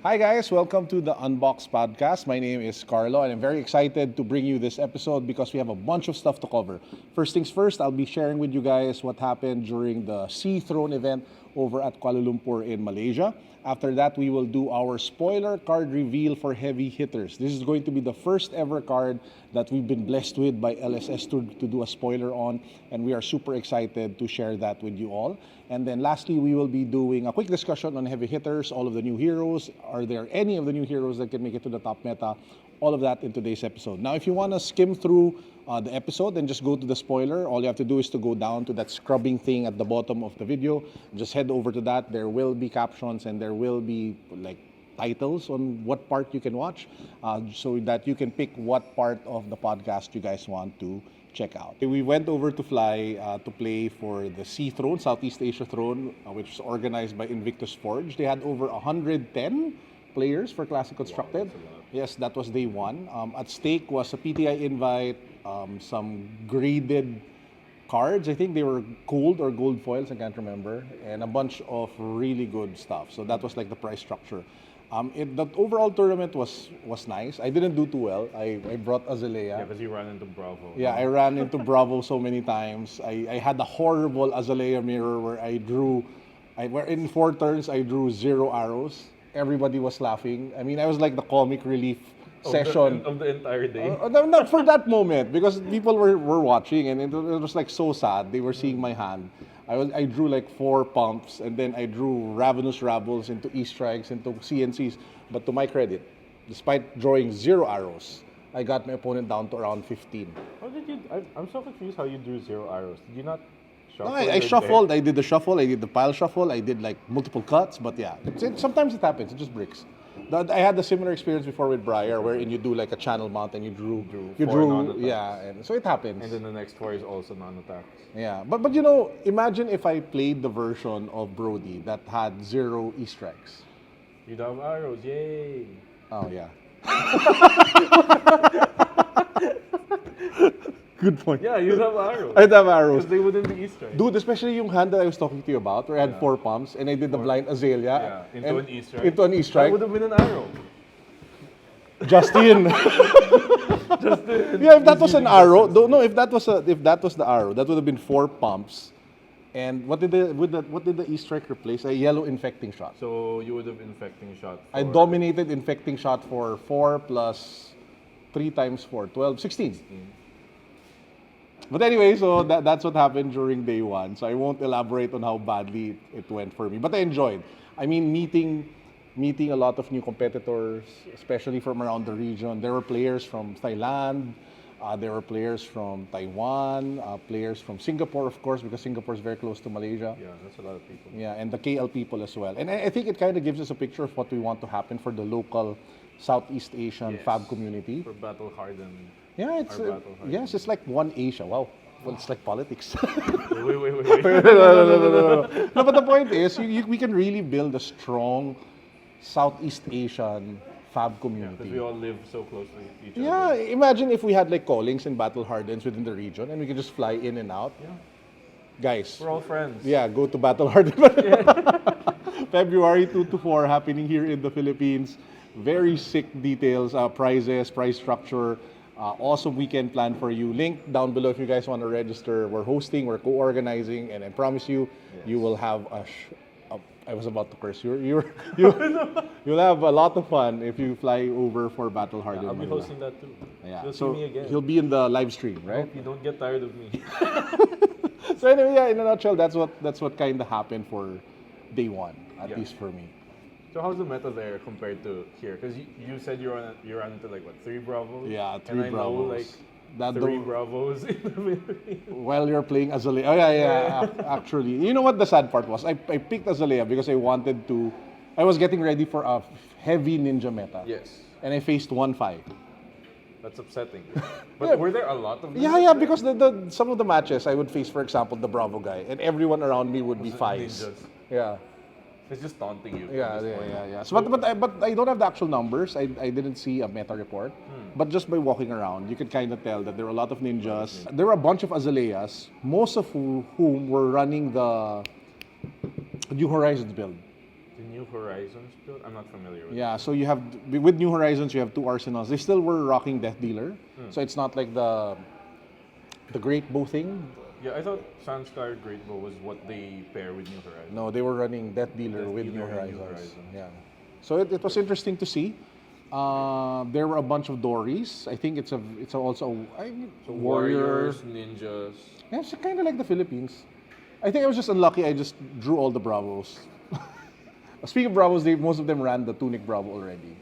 Hi guys, welcome to the Unbox Podcast. My name is Carlo and I'm very excited to bring you this episode because we have a bunch of stuff to cover. First things first, I'll be sharing with you guys what happened during the Sea Throne event over at Kuala Lumpur in Malaysia. After that, we will do our spoiler card reveal for heavy hitters. This is going to be the first ever card that we've been blessed with by LSS to do a spoiler on, and we are super excited to share that with you all. And then lastly, we will be doing a quick discussion on heavy hitters, all of the new heroes. Are there any of the new heroes that can make it to the top meta? All of that in today's episode. Now, if you want to skim through the episode and just go to the spoiler, all you have to do is to go down to that scrubbing thing at the bottom of the video. Just head over to that. There will be captions and there will be like titles on what part you can watch so that you can pick what part of the podcast you guys want to check out. We went over to Fly to play for the Sea Throne, Southeast Asia Throne, which is organized by Invictus Forge. They had over 110 players for Classic Constructed. Yes, that was day one. At stake was a PTI invite, some graded cards. I think they were gold or gold foils, I can't remember, and a bunch of really good stuff. So that was like the price structure. The overall tournament was nice. I didn't do too well. I brought Azalea. Yeah, because you ran into Bravo. Yeah, I ran into Bravo so many times. I had a horrible Azalea mirror where where in 4 turns I drew 0 arrows. Everybody was laughing. I mean, I was like the comic relief session Of the entire day. not for that moment because people were watching and it was like so sad. They were seeing my hand. I drew like 4 pumps and then I drew Ravenous Rabbles into E-Strikes, into CNCs. But to my credit, despite drawing 0 arrows, I got my opponent down to around 15. How did you? I'm so confused how you drew 0 arrows. Did you not shuffle? No, I shuffled. I did the shuffle. I did the pile shuffle. I did like multiple cuts. But yeah, sometimes it happens. It just breaks. I had a similar experience before with Briar, wherein you do like a channel mount and you drew non-attacks. yeah, and so it happens. And then the next 4 is also non-attacks. Yeah, but you know, imagine if I played the version of Brody that had 0 E-strikes. You'd have arrows, yay! Oh yeah. Good point. Yeah, you'd have arrows. I'd have arrows. Because they wouldn't be Easter. Dude, especially yung hand that I was talking to you about, where I had 4 pumps and I did the blind Azalea. Yeah, into an E-strike. Into an That E-strike. would have been an arrow. Justin. Justin. Yeah, if that was an arrow, no, if that was the arrow, that would have been 4 pumps. And what did the E-strike replace? A yellow infecting shot. So you would have infecting shot. I dominated infecting shot for 4 plus 3 times 4, 12, 16. But anyway, so that's what happened during day one. So I won't elaborate on how badly it went for me. But I enjoyed. I mean, meeting a lot of new competitors, especially from around the region. There were players from Thailand. There were players from Taiwan, players from Singapore, of course, because Singapore is very close to Malaysia. Yeah, that's a lot of people. Yeah, and the KL people as well. And I think it kind of gives us a picture of what we want to happen for the local Southeast Asian Yes. fab community. For battle hardened. Yeah, it's Our battle hardened. yes, it's like one Asia. Wow. Well, it's like politics. Wait. No, but the point is, we can really build a strong Southeast Asian fab Because community. we all live so close to each Yeah, other. imagine if we had like callings and battle hardens within the region and we could just fly in and out. Yeah. Guys, We're all friends. yeah, go to Battle Harden. February 2 to 4 happening here in the Philippines. Very sick details, prizes, prize structure. Awesome weekend plan for you. Link down below if you guys want to register. We're hosting, we're co-organizing, and I promise you, you will have I was about to curse. You'll have a lot of fun if you fly over for Battle Harden. I'll be Manila. hosting that too. Yeah. You'll see So me again. he'll be in the live stream, right? Hope you don't get tired of me. So anyway, yeah, in a nutshell, that's what kind of happened for day one, at Yeah. least for me. So how's the meta there compared to here? Because you said you ran into like what 3 Bravos? Yeah, And 3 I know Bravos. like That 3 the- Bravos in the Philippines. While you're playing Azalea. Oh yeah. Actually, you know what the sad part was? I picked Azalea because I was getting ready for a heavy ninja meta. Yes, And I faced 1-5. that's upsetting. But were there a lot of them? Yeah, because some of the matches I would face, for example, the Bravo guy, and everyone around me would be 5s. Ninjas. Yeah. It's just taunting you. Yeah. So, but I don't have the actual numbers. I didn't see a meta report. But just by walking around, you could kind of tell that there were a lot of ninjas. There were a bunch of Azaleas, most of whom were running the New Horizons build. The New Horizons build? I'm not familiar with Yeah, so you have with New Horizons, you have two arsenals. They still were rocking Death Dealer, so it's not like the Great Bow thing. Yeah, I thought Sunstar Great Bow was what they pair with New Horizons. No, they were running Death Dealer Death with Dealer New and New Horizons. Horizons. Yeah, so it was interesting to see. There were a bunch of dories. I think it's also So warrior. warriors, ninjas. Yeah, it's kind of like the Philippines. I think I was just unlucky. I just drew all the Bravos. Speaking of Bravos, most of them ran the Tunic Bravo already,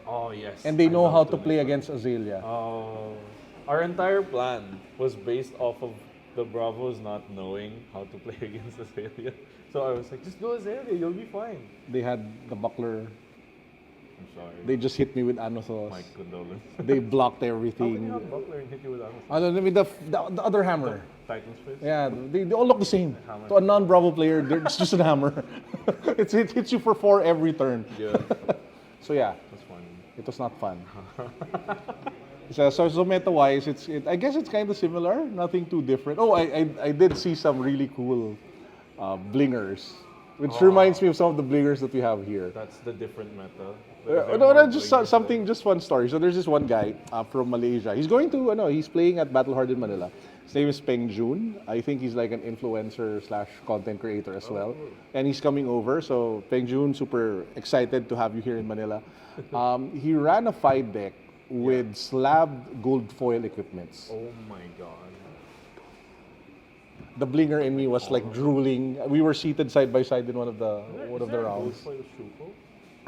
Oh yes. and they I know love how to Tunic play Bravo. against Azalea. Oh, our entire plan was based off of the Bravos not knowing how to play against Azalea. So I was like, just go Azalea, you'll be fine. They had the buckler. I'm sorry. They just hit me with Anothos. My condolences. They blocked How can you everything. have Buckler and hit you with Amazon? I don't know, with the other hammer. Titan's Fist? Yeah, they all look the same. Hammer. To a non-Bravo player, it's just a hammer. it hits you for 4 every turn. Yeah, So yeah, that's funny. it was not fun. So meta-wise, I guess it's kind of similar. Nothing too different. Oh, I did see some really cool blingers, which reminds me of some of the blingers that we have here. That's the different meta. No, just something, just one story. So there's this one guy from Malaysia. He's going to, he's playing at Battle Hard in Manila. His name is Peng Jun. I think he's like an influencer / content creator as well. And he's coming over. So Peng Jun, super excited to have you here in Manila. He ran a fight deck with slabbed gold foil equipments. Oh my god. The blinger in me was like drooling. We were seated side by side in one of the rounds.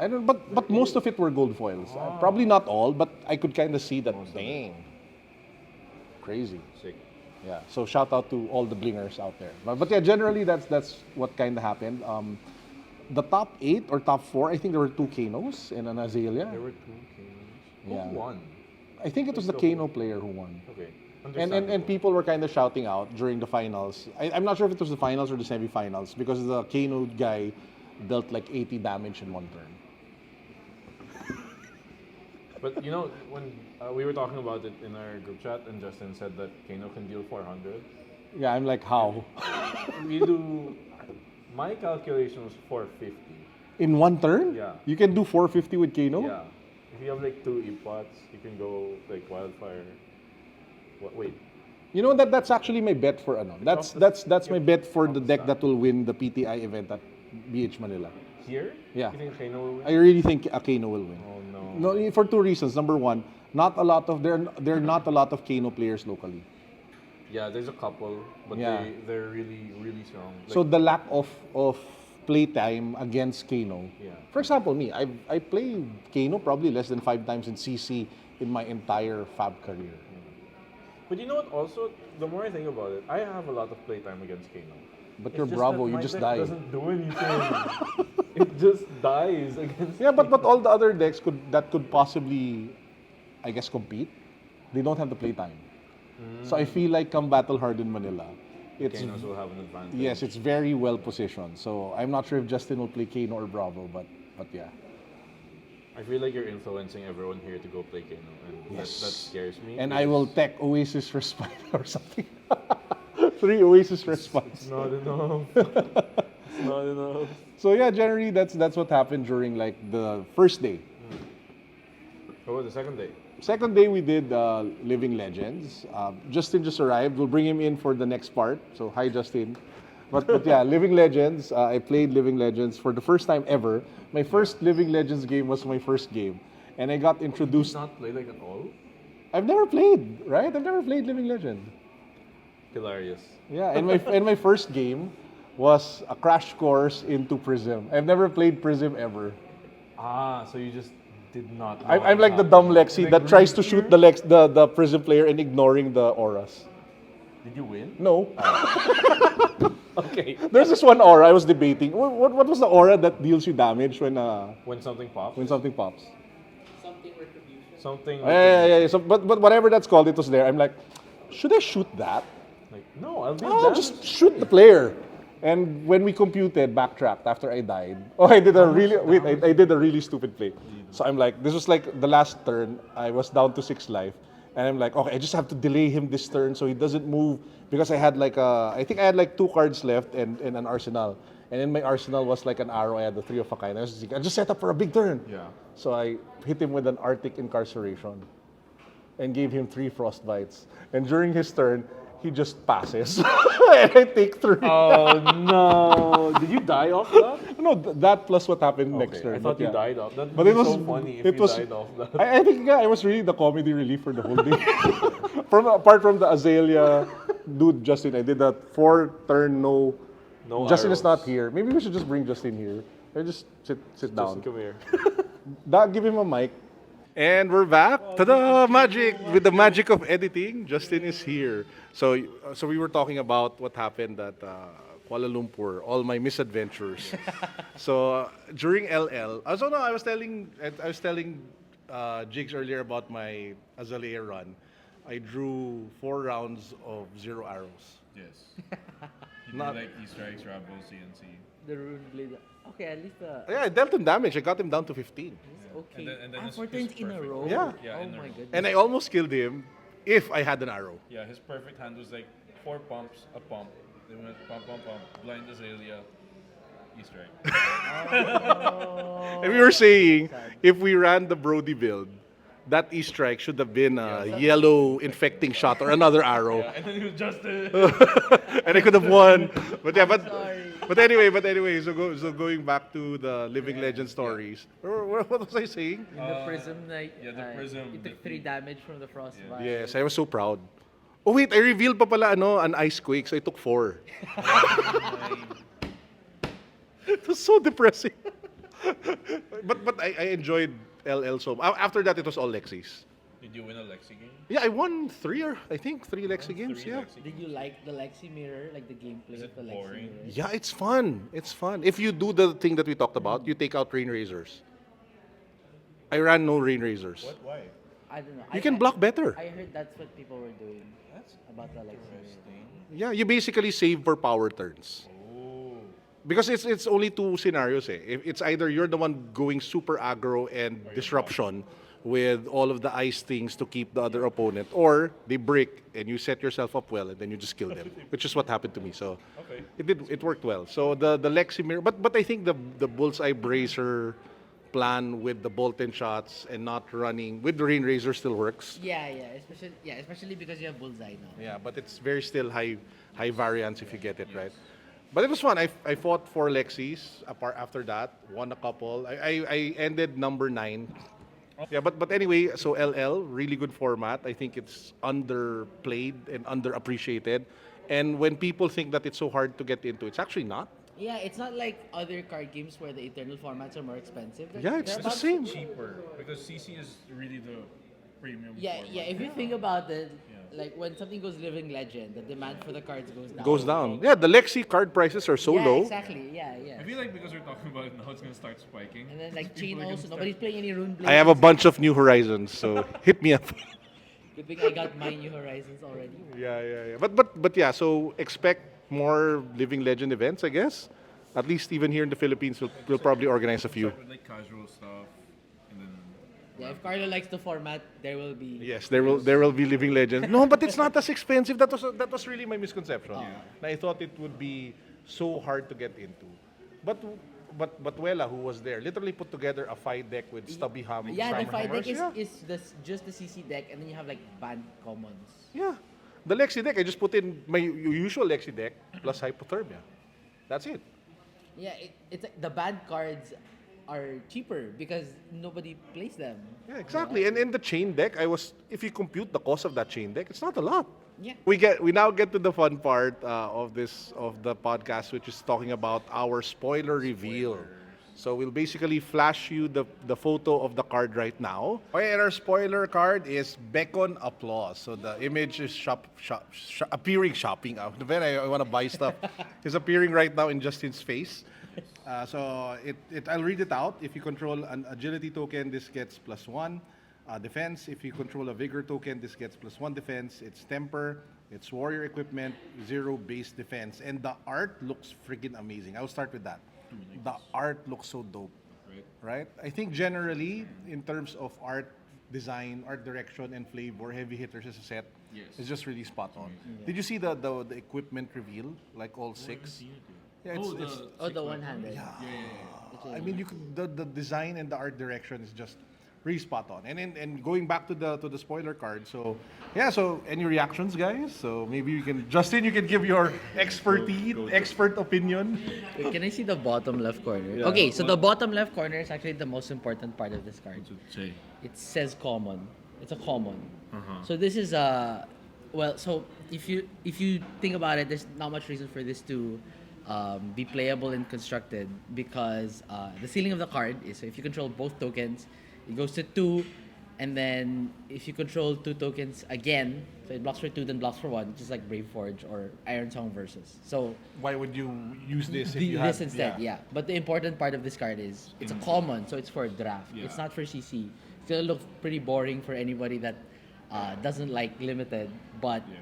I don't, but most of it were gold foils. Probably not all, but I could kind of see that. Dang, crazy. Sick. Yeah. So shout out to all the blingers out there. But yeah, generally that's what kind of happened. The top 8 or top 4, I think there were 2 Kanos and an Azalea. There were 2 kings. Yeah. Who won? I think it was the Kano player who won. Okay. And people were kind of shouting out during the finals. I'm not sure if it was the finals or the semifinals because the Kano guy dealt like 80 damage in one turn. But you know, when we were talking about it in our group chat, and Justin said that Kano can deal 400. Yeah, I'm like, how? We do. My calculation was 450. In one turn? Yeah. You can do 450 with Kano? Yeah. If you have like 2 epots, you can go like wildfire. Wait. You know that's actually my bet for ano. That's my bet for the deck that will win the PTI event at BH Manila. Here? Yeah. You think Kano will win? I really think Kano will win. Oh no. No, for 2 reasons. Number 1, there are not a lot of Kano players locally. Yeah, there's a couple, but Yeah. they're really really strong. Like, So the lack of playtime against Kano. Yeah. For example, me, I played Kano probably less than 5 times in CC in my entire Fab career. But you know what? Also, the more I think about it, I have a lot of playtime against Kano. But It's you're just Bravo, that you my just deck die. doesn't do anything. It just dies against. Yeah, but all the other decks could possibly, I guess, compete. They don't have the playtime. So I feel like come Battle Hard in Manila, it's Kanos will have an advantage. yes, it's very well positioned. So I'm not sure if Justin will play Kano or Bravo, but yeah. I feel like you're influencing everyone here to go play Kano, and that scares me. And I will tech Oasis Respite or something. 3 Oasis Respite. It's not enough. It's not enough. So yeah, generally that's what happened during like the first day. What about the second day? Second day we did Living Legends. Justin just arrived. We'll bring him in for the next part. So hi Justin. But yeah, Living Legends. I played Living Legends for the first time ever. My first Living Legends game was my first game, and I got introduced. Not play like at all. I've never played, right? I've never played Living Legend. Hilarious. Yeah, and my first game was a crash course into Prism. I've never played Prism ever. Ah, so you just did not. know I'm what like the happened. dumb Lexi Like, that tries to really shoot here? the Prism player and ignoring the auras. Did you win? No. Okay. There's this one aura I was debating. What was the aura that deals you damage when When something pops. something pops? Something. Yeah. So, but whatever that's called, it was there. I'm like, should I shoot that? Like no, I'll do Oh, that. just shoot the player. And when we computed, backtracked after I died. Oh, I did I did a really stupid play. So I'm like, this was like the last turn. I was down to 6 life. And I'm like, okay, I just have to delay him this turn so he doesn't move because I had like I think I had like 2 cards left and an arsenal. And in my arsenal was like an arrow. I had the 3 of a kind. I was just set up for a big turn. Yeah. So I hit him with an Arctic incarceration and gave him 3 frost bites. And during his turn, he just passes. And I take 3. Oh no! Did you die off that? No, that plus what happened next turn. I thought but you yeah. died off. That But would it be was so funny if it you was, died off that. I think I was really the comedy relief for the whole day. Apart from the Azalea dude, Justin, I did that 4 turn no. Justin is arrows. not here. Maybe we should just bring Justin here. Or just sit down. Justin, come here. Give him a mic. And we're back. Ta-da! Magic! With the magic of editing, Justin is here. So we were talking about what happened at Kuala Lumpur, all my misadventures. So during LL, I was telling Jigs earlier about my Azalea run. I drew 4 rounds of 0 arrows. Yes. You Not- do like Easter eggs, Rabo, CNC. The rune blade. Okay, at least the. Yeah, I dealt him damage. I got him down to 15. Okay. And then his- 4 his turns in a perfect. row. Yeah. Yeah, Oh in a my row. goodness. And I almost killed him if I had an arrow. Yeah, his perfect hand was like 4 pumps, a pump. They went pump, pump, pump, blind Azalea, Easter egg. And we were saying, if we ran the Brody build, that E-strike should have been a yellow infecting shot or another arrow. Yeah, and then he was Justin. And I could have won. But yeah, Sorry. but anyway, so going back to the Living Legend stories. What was I saying? In the prism, like. yeah, the prism, You took the- 3 damage from the frostbite. Yes, I was so proud. Oh wait, I revealed pa pala an ice quake, so I took 4. It was so depressing. but I enjoyed LL so much. After that, it was all Lexis. Did you win a Lexi game? Yeah, I won 3 Lexi games. Three Yeah. Lexi Did you like the Lexi mirror, like the gameplay Is of it the Lexi boring? mirror? Yeah, it's fun. It's fun. If you do the thing that we talked about, you take out rain razors. I ran no rain razors. What? Why? I don't know. You can block better. I heard that's what people were doing That's about the Lexi mirror. interesting. Yeah, you basically save for power turns. Oh. Because it's only 2 scenarios. It's either you're the one going super aggro and disruption with all of the ice things to keep the other opponent, or they break and you set yourself up well and then you just kill them, which is what happened to me. So Okay. it worked well. So the Lexi mirror, but I think the bullseye bracer plan with the bolt-in shots and not running with the rain razor still works. Especially because you have bullseye now. Yeah, but it's very still high variance if you get it right. But it was fun. I fought 4 Lexis apart after that, won a couple. I ended number 9. Yeah, but anyway, so LL, really good format. I think it's underplayed and underappreciated. And when people think that it's so hard to get into, it's actually not. Yeah, it's not like other card games where the eternal formats are more expensive. Yeah, it's They're the about- same. Cheaper because CC is really the premium. Yeah, format. yeah. If you think about it, like when something goes Living Legend, the demand for the cards goes down. Goes down. Yeah, the Lexi card prices are so yeah, low. Exactly. Yeah, yeah. I feel like because we're talking about it now, it's gonna start spiking. And then like People chain are gonna also, start- nobody's playing any Rune Blades. I have a bunch of New Horizons, so hit me up. Good thing I got my New Horizons already. Yeah. But yeah, so expect more Living Legend events, I guess. At least even here in the Philippines, we'll probably organize a few. Start with like casual stuff, and then Yeah, if Carlo likes the format, there will be. Yes, there will be Living Legends. No, but it's not as expensive. That was really my misconception. I thought it would be so hard to get into. But Wela, who was there, literally put together a fight deck with stubby ham. Yeah, the hammer fight deck hammers. is just the CC deck, and then you have like banned commons. Yeah. The Lexi deck, I just put in my usual Lexi deck plus hypothermia. That's it. Yeah, it's like the banned cards are cheaper because nobody plays them. Yeah, exactly. And in the chain deck, if you compute the cost of that chain deck, it's not a lot. Yeah. We now get to the fun part of the podcast, which is talking about our spoiler reveal. So we'll basically flash you the photo of the card right now. Okay, and our spoiler card is Beckon Applause. So the image is appearing shopping out. When I want to buy stuff, it's appearing right now in Justin's face. So I'll read it out. If you control an agility token, this gets +1. Defense, if you control a vigor token, this gets +1 defense. It's temper, it's warrior equipment, 0 base defense. And the art looks freaking amazing. I'll start with that. The art looks so dope. Right? I think generally, in terms of art design, art direction, and flavor, Heavy Hitters as a set is just really spot on. Did you see the equipment reveal? Like all 6? Yeah, it's Oh, the one-handed. yeah. Which I is- mean, you could the design and the art direction is just really spot on. And going back to the spoiler card. So yeah. So any reactions, guys? So maybe you can Justin, you can give your expert opinion. Wait, can I see the bottom left corner? Yeah, Okay, so what- the bottom left corner is actually the most important part of this card. What's it say? It says common. It's a common. Uh-huh. So this is a well. So if you think about it, there's not much reason for this to be playable and constructed because the ceiling of the card is so if you control both tokens, it goes to 2, and then if you control 2 tokens again, so it blocks for 2, then blocks for 1, just like Brave Forge or Iron Song Versus. So Why would you use this if the- you this had, instead, yeah. But the important part of this card is it's a common, so it's for a draft. Yeah. It's not for CC. It's gonna look pretty boring for anybody that doesn't like limited. But Yeah.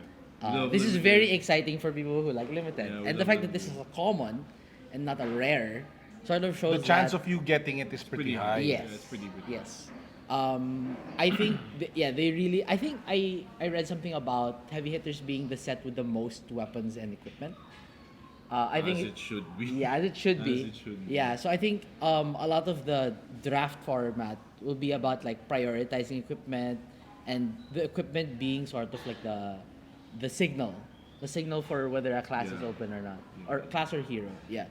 Love this is limited. very exciting for people who like limited. Yeah, we and the love fact that this limited. is a common and not a rare sort of shows The chance that, of you getting it is pretty high. Yes. Yeah, it's pretty good. Yes. I think they really. I think I read something about heavy hitters being the set with the most weapons and equipment. I think As it should be. yeah, as it should As be. it should be. Yeah, so I think a lot of the draft format will be about like prioritizing equipment, and the equipment being sort of like the signal for whether a class is Yeah. open or not, Yeah. or class or hero. Yeah.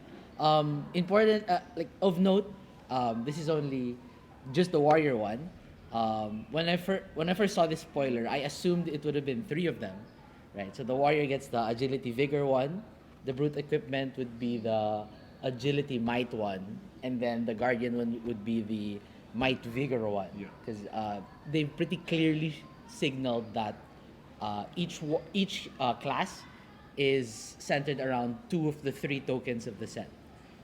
Important, like of note, this is only just the warrior one. When I first saw this spoiler, I assumed it would have been 3 of them, right? So the warrior gets the agility vigor one, the brute equipment would be the agility might one, and then the guardian one would be the might vigor one. Yeah. Because they pretty clearly signaled that each class is centered around 2 of the 3 tokens of the set.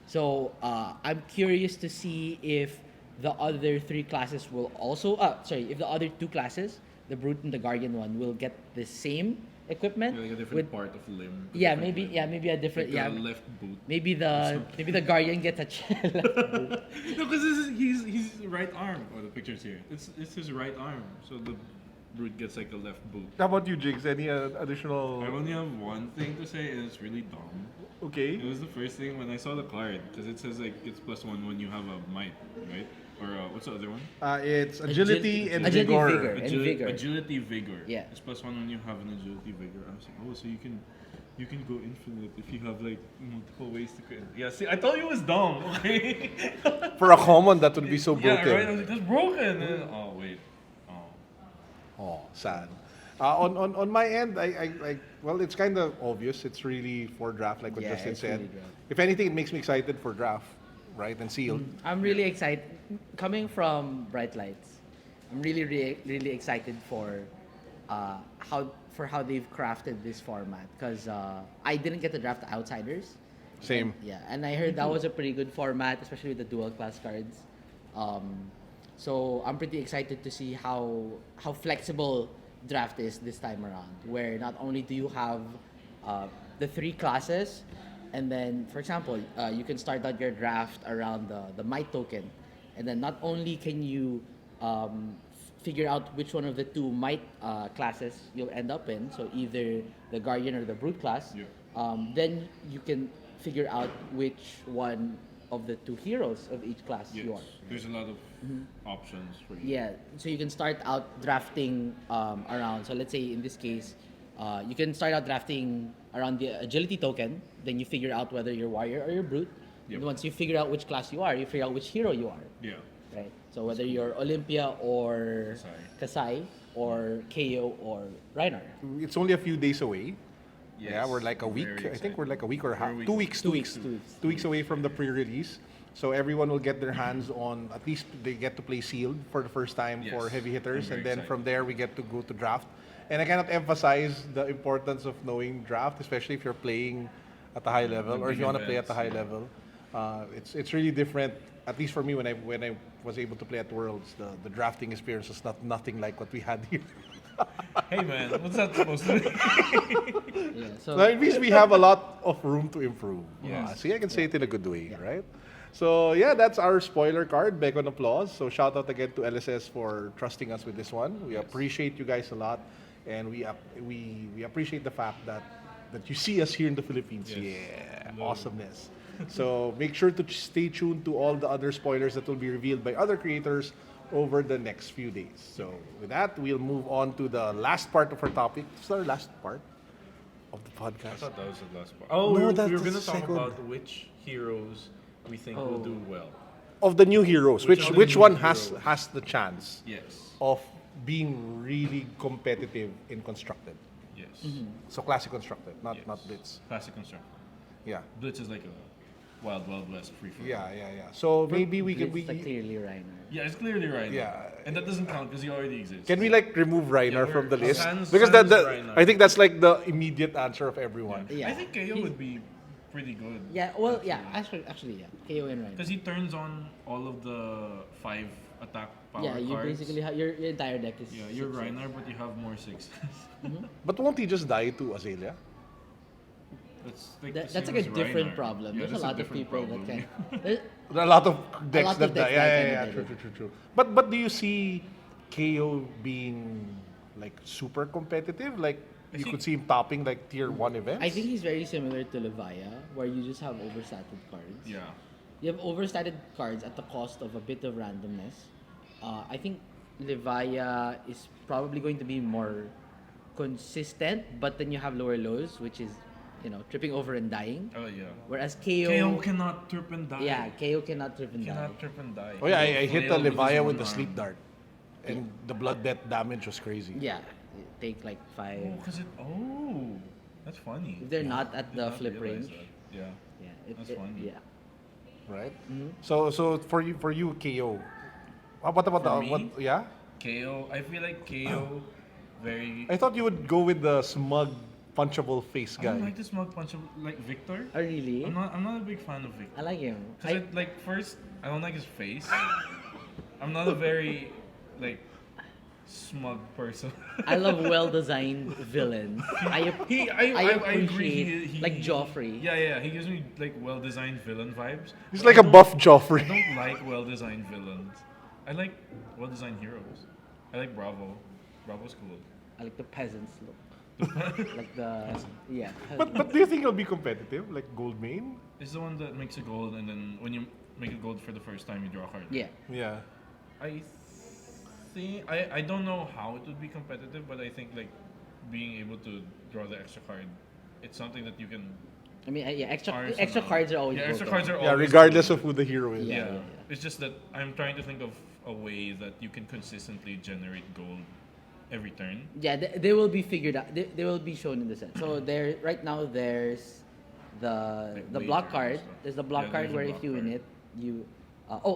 So I'm curious to see if the other 3 classes will also, if the other 2 classes, the brute and the guardian one, will get the same equipment. Like a different with- part of limb. a yeah, different maybe limb. yeah, maybe a different Like yeah. a left boot. Maybe the guardian gets a left boot. No, because he's right arm. Oh, the picture's here. It's his right arm. So the brute gets like a left boot. How about you, Jigs? Any additional? I only have one thing to say, and it's really dumb. Okay. It was the first thing when I saw the card, because it says like it's +1 when you have a might, right? Or what's the other one? It's agility and Agility, vigor. vigor. And vigor. Agility vigor. Yeah. It's +1 when you have an agility vigor. I was like, oh, so you can go infinite if you have like multiple ways to create. Yeah, see, I told you it was dumb. Okay. For a common, that would be so broken. Yeah, right. I was like, that's broken. And, oh wait. Oh. Oh, sad. On my end, I well, it's kind of obvious. It's really for draft, like what Yeah, Justin it's said. really draft. If anything, it makes me excited for draft, right? And sealed. I'm really excited. Coming from Bright Lights, I'm really excited for how they've crafted this format because I didn't get to draft Outsiders. Same. Yeah, and I heard that was a pretty good format, especially with the dual class cards. So I'm pretty excited to see how flexible draft is this time around, where not only do you have the 3 classes, and then, for example, you can start out your draft around the might token, and then not only can you figure out which one of the 2 might classes you'll end up in, so either the guardian or the brute class, Yeah. then you can figure out which one of the 2 heroes of each class Yes. you are. There's a lot of options for you. Yeah, so you can start out drafting around. So let's say in this case, you can start out drafting around the agility token. Then you figure out whether you're warrior or you're brute. Yep. And once you figure out which class you are, you figure out which hero you are. Yeah. Right. So whether you're Olympia or Kasai or KO or Reinar. It's only a few days away. Yes. Yeah, we're like a week. Very I think we're like a week or We're a half. week 2 away. weeks. 2 weeks. 2 weeks. 2 weeks away from the pre-release. So everyone will get their hands on, at least they get to play sealed for the first time Yes. for heavy hitters, I'm and very then from excited. there we get to go to draft. And I cannot emphasize the importance of knowing draft, especially if you're playing at a high level, The or if big you want to play at events, a high yeah. level. It's really different. At least for me, when I was able to play at Worlds, the drafting experience was nothing like what we had here. Hey man, what's that supposed to be? Yeah. So Now, at least we have a lot of room to improve. Yes. See, I can say it in a good way, right? So yeah, that's our spoiler card. Beg on applause. So shout out again to LSS for trusting us with this one. We appreciate you guys a lot, and we appreciate the fact that that you see us here in the Philippines. Yes. Yeah, No. awesomeness. So make sure to stay tuned to all the other spoilers that will be revealed by other creators over the next few days. So with that, we'll move on to the last part of our topic. This is our last part of the I podcast. thought that was the last part. Oh, No, we that's were the going to talk second. about which heroes we think will do well. Of the new heroes, Which are the which new one heroes? has the chance Yes. of being really competitive in constructed? Yes. So classic constructed, not Yes. blitz. Classic construct. Yeah. Blitz is like a wild west free for all. Yeah. So maybe we can It's clearly Reiner. Yeah, it's clearly Reiner. Yeah. And that doesn't count because he already exists. can we like remove Reiner Yeah, from the we're- list? Sans- Because sans that Reiner. I think that's like the immediate answer of everyone. Yeah. I think KO would be pretty good. Yeah, well, yeah, actually, yeah. KO and Reiner. Because he turns on all of the 5 attack power Yeah, you cards. basically have your entire deck is. Yeah, you're 6/6. Reiner, but you have more 6s. But won't he just die to Azalea? That's like, That's the like same a as different Reiner. problem. Yeah, There's a that's lot of different people problem. that can. there's- A lot of decks lot of that decks die. that Yeah, kinda do true. But do you see KO being like super competitive? Like you think- could see him topping like tier 1 events? I think he's very similar to Levia, where you just have overstated cards. Yeah. You have overstated cards at the cost of a bit of randomness. I think Levia is probably going to be more consistent, but then you have lower lows, which is, tripping over and dying. Oh yeah. Whereas KO, KO cannot trip and die. yeah, KO cannot trip and die. Cannot trip and die. Oh yeah, I hit the Flail with his Levia one with the arm. sleep dart. And the blood death damage was crazy. Yeah, it take like 5. Oh, cause it. Oh, that's funny. If they're not at Did the not flip realize range, that. Yeah. yeah, That's funny. yeah. Right? Mm-hmm. So for you KO. What about For the me? what yeah? KO. I feel like KO very. I thought you would go with the smug punchable face I don't guy. like the smug punch of like Victor. Oh, really? I'm not a big fan of Victor. I like him. Cause like first, I don't like his face. I'm not a very like smug person. I love well-designed villains. I agree. appreciate He- like Joffrey. Yeah. He gives me like well-designed villain vibes. He's But like I a don't- buff I Joffrey. don't like well-designed villains. I like well-designed heroes. I like Bravo. Bravo's cool. I like the peasants look. Like the yeah. But do you think he'll be competitive like Gold Main? It's the one that makes a gold, and then when you make a gold for the first time, you draw a card. Yeah. Yeah. I think I don't know how it would be competitive, but I think like being able to draw the extra card, it's something that you can. I mean, yeah. Extra arsenal. cards are always Yeah, extra broken. cards are Yeah, always regardless good. of who the hero is. Yeah. Yeah. It's just that I'm trying to think of a way that you can consistently generate gold every turn. Yeah, they will be figured out. They will be shown in the set. So there, right now, there's the Like the wager block and card. stuff. There's the block Yeah, card there's a where if block you win card. it, you.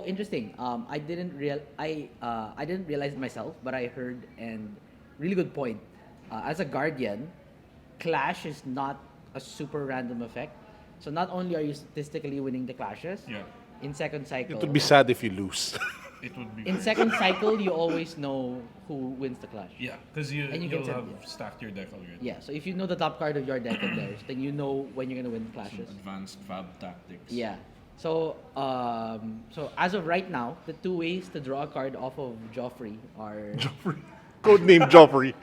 Interesting. I didn't realize it myself, but I heard and really good point. As a guardian, clash is not a super random effect. So not only are you statistically winning the clashes, Yeah. in second cycle, It would be sad if you lose. It would be. in very- second cycle you always know who wins the clash. Yeah, because And you you'll can have send stacked your deck already. Yeah, so if you know the top card of your deck and theirs, then you know when you're gonna win the clashes. Advanced fab tactics. Yeah. So so as of right now, the two ways to draw a card off of Joffrey are Joffrey. Codename Joffrey.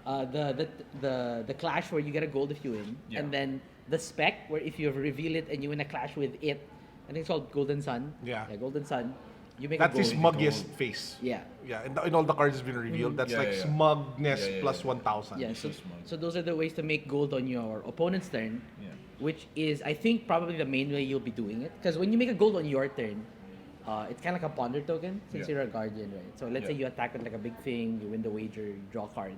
are the clash where you get a gold if you win, Yeah. and then the spec where if you reveal it and you win a clash with it, I think it's called Golden Sun. Yeah. Golden Sun. You make That's a his gold. smuggiest face. Yeah. Yeah, and all the cards has been revealed. That's Yeah, like yeah, yeah. smugness Yeah, yeah, plus yeah. 1,000. Yeah, He's so, so smug. so those are the ways to make gold on your opponent's turn, Yeah. which is, I think, probably the main way you'll be doing it. Because when you make a gold on your turn, it's kind of like a ponder token since Yeah. you're a guardian, right? So let's say Yeah. you attack with like a big thing, you win the wager, you draw a card.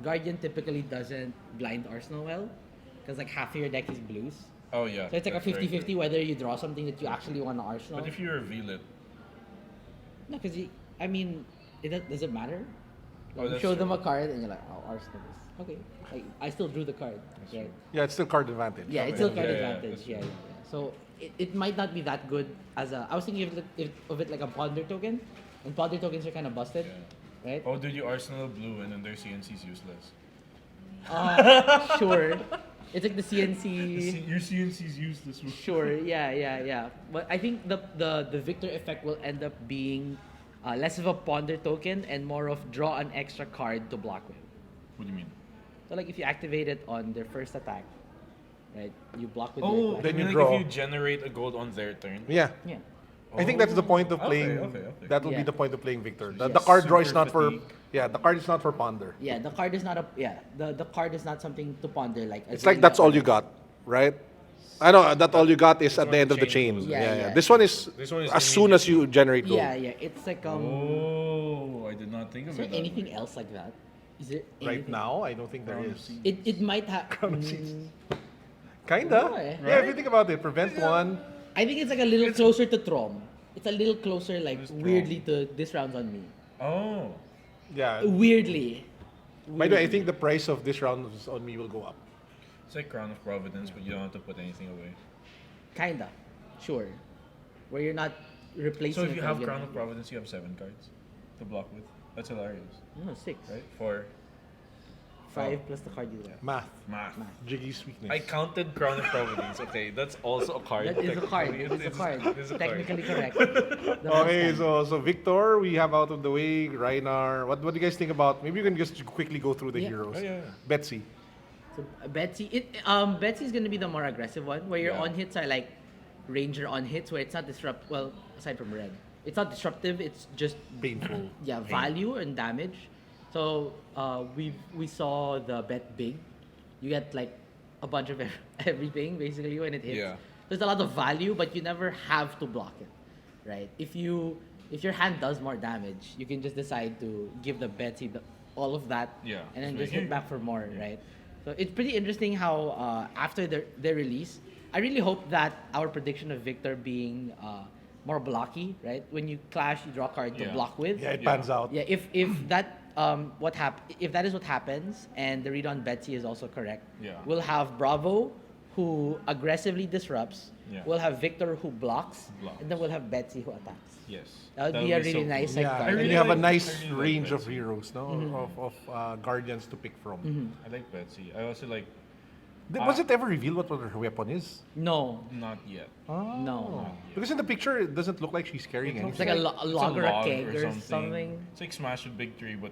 Guardian typically doesn't blind Arsenal well, because like half of your deck is blues. Oh yeah. So it's like a that's very 50-50 true. whether you draw something that you actually want to Arsenal. But if you reveal it, No, because I mean, does it matter? Oh, you that's show them true. a card and you're like, oh, Arsenal is okay. Like, I still drew the card. Right? Yeah, it's still card advantage. Yeah, it's still card Yeah, yeah, advantage. that's Yeah, true. yeah. So it might not be that good as a. I was thinking of it like a ponder token, and ponder tokens are kind of busted, right? oh dude, you Arsenal blue and then their CNC's useless. Sure. It's like the CNC. Your CNC's useless. Sure. Yeah. But I think the Victor effect will end up being less of a ponder token and more of draw an extra card to block with. What do you mean? So like if you activate it on their first attack, right? You block with Oh, your then clash. you like draw. if you generate a gold on their turn. Yeah. Yeah. I think that's the point of Okay, playing. okay. That will Yeah. be the point of playing Victor. The, Yes. the card draw is Super not for. fatigue. Yeah, the card is not for ponder. Yeah, the card is not a the card is not something to ponder like. It's like that's all you got, right? I know that all you got is at when the end the of the chain chain. goes. Yeah, Yeah, yeah. yeah. This one is This one is as soon as you generate gold. Yeah, it's like Oh, I did not think Is of there it. that anything way. else like that? Is there Right anything? now, I don't think there Crown of is. Seas. It might have. Kinda. No, eh. Yeah, if you think about it, prevent one. I think it's like a little closer to Trom. It's a little closer, like What is Trom? weirdly to this round's on me. Oh. Yeah. Weirdly. By the way, I think the price of this round on me will go up. It's like Crown of Providence, but you don't have to put anything away. Kinda. Sure. Where you're not replacing. So if it you with have a- Crown of Providence, you have 7 cards to block with. That's hilarious, No, 6. right? For 5 plus the card you draw. Math. math. Jiggy's weakness. I counted Crown of Providence. Okay, that's also a card. That is a card. Technically, It is a card. it is a card. Technically correct. The Okay, first time. so Victor, we have out of the way. Reinar, what do you guys think about? Maybe you can just quickly go through the Yeah. heroes. Oh, yeah. Betsy. So Betsy, Betsy's gonna be the more aggressive one, where your Yeah. on hits are like Ranger on hits, where it's not disrupt. Well, aside from red, it's not disruptive. It's just Painful. yeah, value and damage. So we saw the bet big. You get like a bunch of everything basically when it hits. Yeah. There's a lot of value, but you never have to block it, right? If your hand does more damage, you can just decide to give the Betsy all of that, Yeah. and then So just here- hit back for more, right? So it's pretty interesting how after their release, I really hope that our prediction of Victor being more blocky, right? When you clash, you draw a card to Yeah. block with. Yeah, it Yeah. pans out. Yeah, if that if that is what happens, and the read on Betsy is also correct, Yeah. we'll have Bravo, who aggressively disrupps. Yeah. We'll have Victor, who blocks, Blocks. and then we'll have Betsy, who attacks. Yes. That would be a really so nice cool. side Yeah, card. and really you have a like- nice I really like range of Betsy. heroes, no? Of guardians to pick from. I like Betsy. I also like. Was it ever revealed what her weapon is? No, Not yet. Oh. no. Because in the picture, it doesn't look like she's carrying It looks anything. It's like a It's log or a log keg or something. It's like Smash with Big Tree, but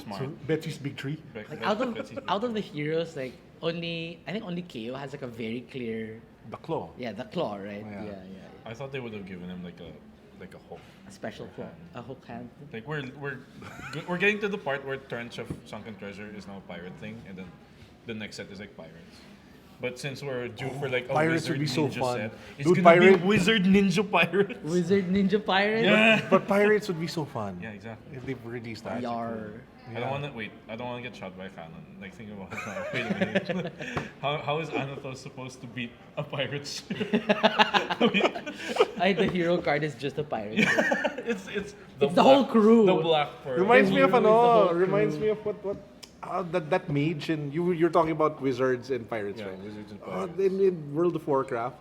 smart. So Betsy's big tree. Like out of the heroes, like I think only KO has like a very clear, The claw. the claw, right? Yeah. I thought they would have given him like a hook. A special claw, a hook hand. Like we're getting to the part where Torrents of Sunken Treasure is now a pirate thing, and then the next set is like pirates. But since we're due for like a Pirates wizard would be so ninja fun. set, it's Dude, gonna pirate- be wizard ninja pirates. Wizard Ninja Pirate. Yeah. But pirates would be so fun. Yeah, exactly. If they've released that. Yar. I don't want to wait. I don't want to get shot by a cannon. Like think about it now. Wait a minute. how is Anathos supposed to beat a pirate ship? The hero card is just a pirate. it's the whole crew. The black pearl. Reminds me of Hero is the whole reminds me of what that mage and you're talking about wizards and pirates, Yeah, right? wizards and pirates. In World of Warcraft,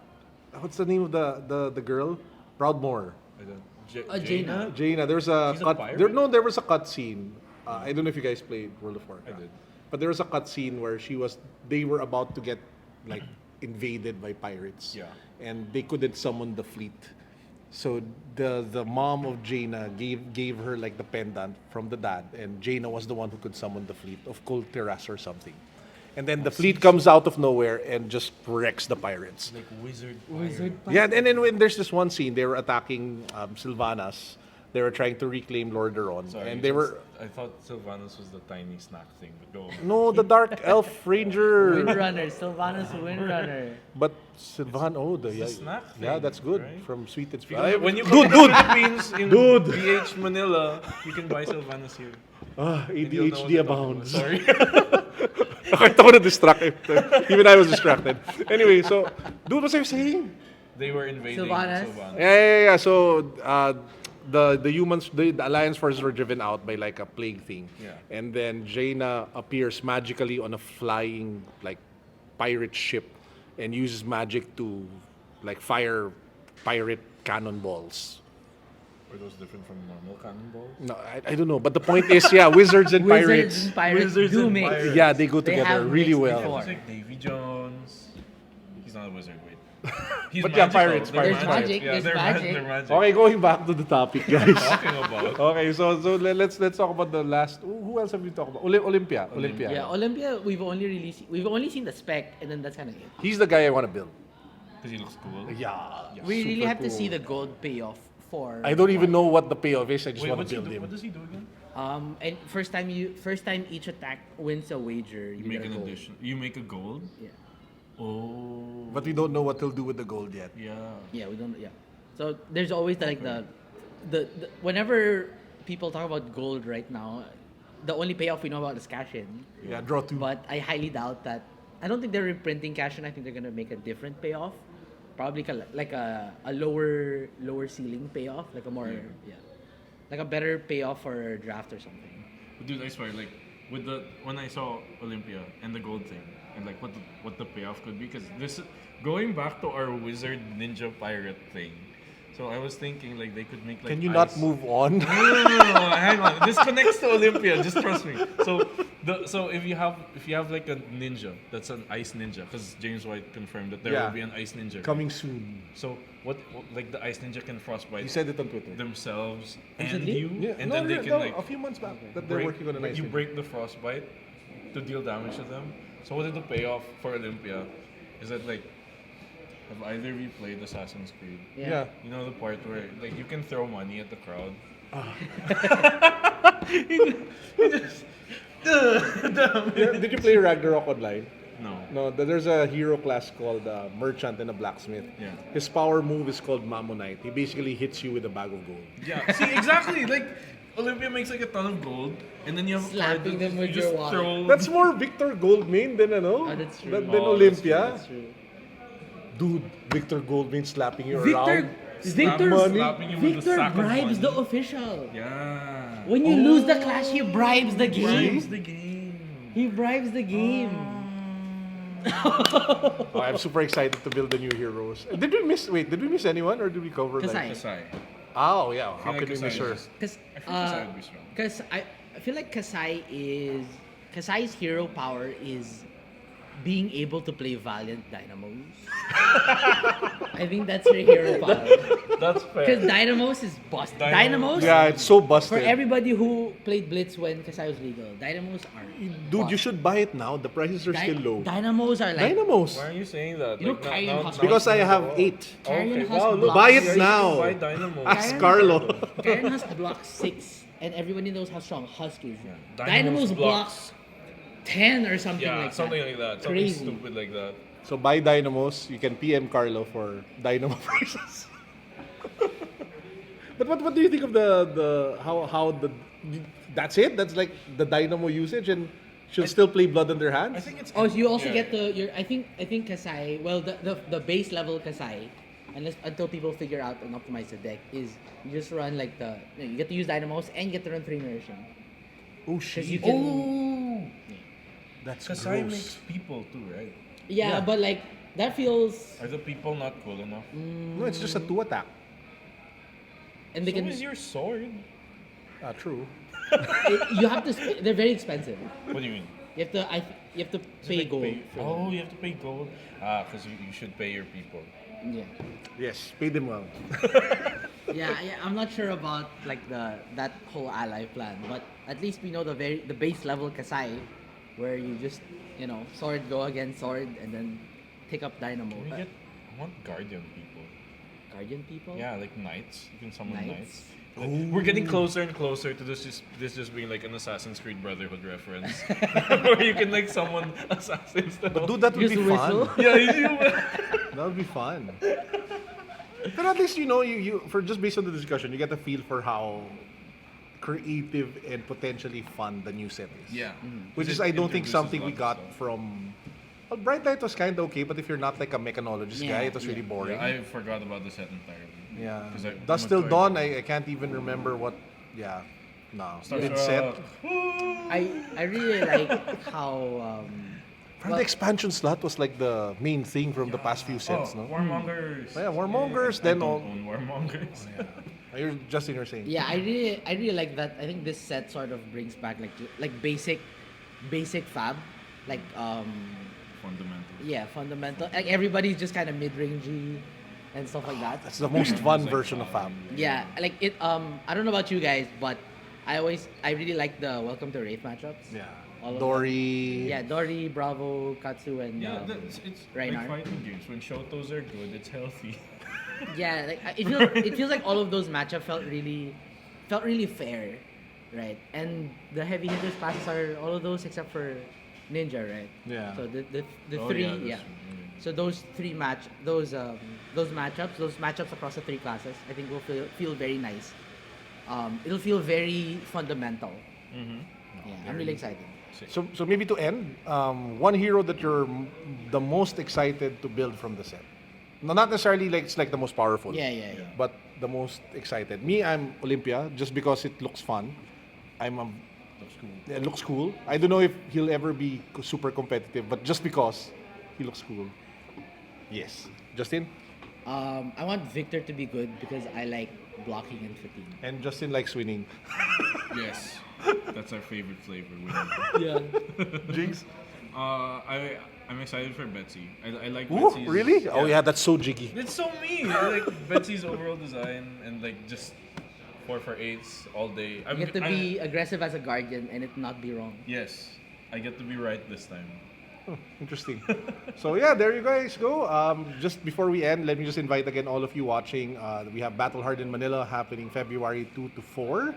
what's the name of the girl? Proudmoore. I don't- Jaina. Jaina. There's a She's a cut. pirate? There was a cut scene. I don't know if you guys played World of Warcraft. I did. But there was a cut scene where they were about to get like invaded by pirates. Yeah. And they couldn't summon the fleet. So the mom of Jaina gave her like the pendant from the dad, and Jaina was the one who could summon the fleet of Kul Tiras or something. And then the fleet comes out of nowhere and just wrecks the pirates. Like wizard. Wizard Yeah, and then when there's this one scene, they were attacking Sylvanas. They were trying to reclaim Lordaeron, Sorry, and they were I thought Sylvanas was the tiny snack thing, but go. no, the Dark Elf Ranger. Windrunner, Sylvanas Windrunner. But Sylvan, a snack yeah, thing, that's good right? from Sweet and Sweet. When you come to the Philippines in Dude. BH Manila, you can buy Sylvanas here. And you'll know what ADHD I'm talking abounds. about. Sorry. I thought it distracted. Even I was distracted. Anyway, so dude, what was I saying? They were invading Sylvanas? Sylvanas. Yeah. So the humans, the Alliance forces were driven out by like a plague thing. Yeah. And then Jaina appears magically on a flying like pirate ship and uses magic to like fire pirate cannonballs. Were those different from normal cannonballs? No, I don't know. But the point is, yeah, wizards and Wizards pirates. and pirates Wizards do and mix. pirates. Yeah, they go They together have really mixed well. before. It's like Davy Jones. He's not a wizard, wait. He's But yeah, magical. pirates, They're There's pirates. magic, Yeah, there's they're magic. They're magic. Okay, going back to the topic, guys. Talking about. Okay, so let's talk about the last. Who else have we talked about? Olympia. Yeah, Olympia. We've only seen the spec, and then that's kind of it. He's the guy I want to build. Because he looks cool. Yeah. We really super have to cool. see the gold payoff for. I don't even know what the payoff is. I just Wait, want what's to he build do? him. What does he do again? And first time each attack wins a wager, You get make a an gold. addition. You make a gold. Yeah. Oh. But we don't know what he'll do with the gold yet. Yeah. Yeah, we don't. Yeah. So there's always the whenever people talk about gold right now, the only payoff we know about is cash in. Yeah, draw two. But I highly doubt that. I don't think they're reprinting cash in. I think they're gonna make a different payoff. Probably like a lower ceiling payoff, like a more like a better payoff for a draft or something. But dude, I swear, like when I saw Olympia and the gold thing, and like what the payoff could be, because this going back to our wizard ninja pirate thing. So I was thinking like they could make like. Can you ice. not move on? No, hang on. This connects to Olympia. Just trust me. So if you have like a ninja, that's an ice ninja, because James White confirmed that there Yeah. will be an ice ninja. Coming soon. So what like the ice ninja can frostbite He said it on Twitter. themselves and Recently? you, Yeah, and no, then they no, can no, like a few months back that they're working on a nice you thing. break the frostbite to deal damage to them. So what is the payoff for Olympia? Is that like have either of you played Assassin's Creed? Yeah. You know the part where like you can throw money at the crowd. Did you play Ragnarok Online? No. No, there's a hero class called Merchant and a Blacksmith. Yeah. His power move is called Mammonite. He basically hits you with a bag of gold. Yeah. See exactly like Olympia makes like a ton of gold, and then you have a card Slapping that them you with just your wallet. throw. That's more Victor Goldmain than Oh, that's true. than Oh, Olympia. That's true. Dude, Victor Goldmain slapping you Victor, around. Victor, money. Slapping you with a Victor sack of bribes the money. official. Yeah. When you lose the clash, he bribes the game. Bribes the game. He bribes the game. Oh, I'm super excited to build the new heroes. Did we miss anyone or did we cover Kasai. like? Kasai. Oh yeah, how like can we Kasai miss her? is- Because I think Kasai would be strong. I feel like Kasai's hero power is being able to play Valiant Dynamos. I think that's her hero power. That's Because fair. Dynamos is busted. Dynamos- Dynamos, Yeah, it's so for busted. everybody who played Blitz when Kasai was legal, Dynamos are Dude, you should buy it now. The prices are still low. Dynamos are like Dynamos. Why are you saying that? You know Carrion Hospital? Because I have 8. Carrion Okay, has wow, look, blocks. Buy it you should now. Buy Dynamo. Ask Karen- Carlo. Karen has block 6, and everybody knows how strong Husk is. Dynamos Dynamos blocks. blocks 10 or something Yeah, like something that. like that. Crazy. Something stupid like that. So buy Dynamos. You can PM Carlo for Dynamo prices. But what do you think of the how the that's it? That's like the Dynamo usage, and she'll still play Blood on their hands. I think it's. Oh, so you also yeah. get I think Kasai, well the base level Kasai, until people figure out and optimize the deck, is you just run like you get to use Dynamos and you get to run 3 immersion. Oh Because you shit! can Oh, That's Kasai gross. makes people too, right? yeah, but like that feels Are the people not cool enough? No, it's just a 2 attack. and they So can is your sword. True. you have to they're very expensive. What do you mean? You have to you have to Is it pay like gold. Oh, you have to pay gold. Because you should pay your people. Yeah. Yes, pay them well. Yeah, I'm not sure about like that whole ally plan, but at least we know the base level Kasai, where you just sword go against sword and then pick up Dynamo. Can we get? I want guardian people. Guardian people? Yeah, like knights. You can summon Knights? knights. Like, we're getting closer and closer to this just being like an Assassin's Creed Brotherhood reference, where you can like summon assassins. But dude, that would Just be whistle? fun. Yeah, you do. That would be fun. But at least you for just based on the discussion, you get a feel for how creative and potentially fun the new set is. Yeah. Which is It I don't think introduces something a we lot of got stuff. from. Well, Bright Light was kind of okay, but if you're not like a mechanologist Yeah, guy, it was yeah. really boring. Yeah, I forgot about the set entirely. Yeah. 'Cause I'm Dust a Till toy Dawn, guy. I can't even remember what. Yeah. No. Starstruck. Mid set. I really like how The expansion slot was like the main thing from the past few sets, no? Warmongers. Yeah, Warmongers, I then don't all- own Warmongers. You're Justin, you're saying. yeah, I really like that. I think this set sort of brings back like basic fab, like fundamental. Yeah, fundamental. Like everybody's just kind of mid-rangey and stuff like that. That's the most fun version of FAM. Yeah, like it. I don't know about you guys, but I really like the Welcome to Wraith matchups. Yeah. All of Dory. Yeah, Dory, Bravo, Katsu, and Yeah, it's Reinhardt. like fighting games. When Shotos are good, it's healthy. Yeah, like it feels like all of those matchups felt really fair, right? And the heavy hitters classes are all of those except for Ninja, right? Yeah. So the Oh, three, yeah, that's yeah. true. So those matchups across the three classes, I think will feel very nice. It'll feel very fundamental. Mm-hmm. Yeah, I'm really excited. So maybe to end, one hero that you're the most excited to build from the set. No, not necessarily like it's like the most powerful. Yeah. But the most excited. Me, I'm Olympia just because it looks fun. It looks cool. I don't know if he'll ever be super competitive, but just because he looks cool. Yes. Justin? I want Victor to be good because I like blocking and fatigue. And Justin likes winning. Yes, that's our favorite flavor. Yeah. Jinx? I'm excited for Betsy. I like Ooh, Betsy's. really? Oh yeah, that's so jiggy. It's so mean. I like Betsy's overall design and like just 4-for-8s all day. You get to be aggressive as a guardian and it not be wrong. Yes, I get to be right this time. Interesting. So yeah, there you guys go. Just before we end, let me just invite again all of you watching. We have Battle Hard in Manila happening February 2 to 4.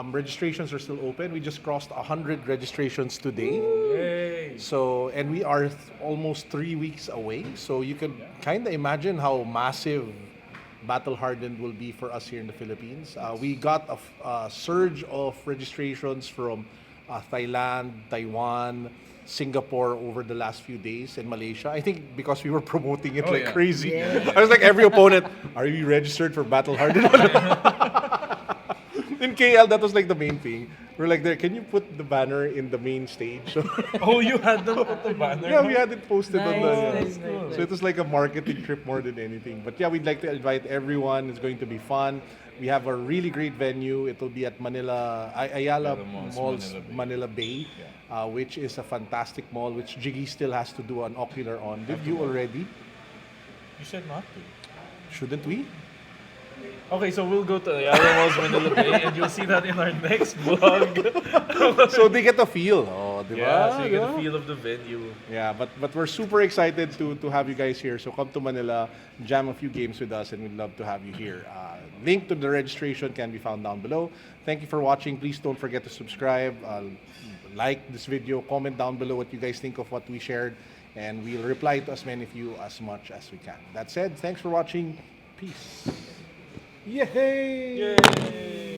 Registrations are still open. We just crossed 100 registrations today. Yay! So, and we are almost 3 weeks away. So you can kind of imagine how massive Battle Hardened will be for us here in the Philippines. We got a surge of registrations from Thailand, Taiwan, Singapore over the last few days, and Malaysia. I think because we were promoting it like yeah. crazy. Yeah. I was like, every opponent, are you registered for Battle Hardened? In KL, that was like the main thing. We're like, there, can you put the banner in the main stage? So, Oh, you had them put the banner? yeah, we had it posted on the. Nice, nice. So it was like a marketing trip more than anything. But yeah, we'd like to invite everyone. It's going to be fun. We have a really great venue. It will be at Manila, Ayala Malls, Manila Bay, which is a fantastic mall, which Jiggy still has to do an ocular on. Did you already? You said not to. Shouldn't we? Okay, so we'll go to Ayala Malls, Manila Bay, and you'll see that in our next vlog. So they get the feel. Oh, di ba? Yeah, so you get Yeah. the feel of the venue. Yeah, but we're super excited to have you guys here. So come to Manila, jam a few games with us, and we'd love to have you here. Link to the registration can be found down below. Thank you for watching. Please don't forget to subscribe, like this video, comment down below what you guys think of what we shared, and we'll reply to as many of you as much as we can. That said, thanks for watching. Peace. Yay! Yay!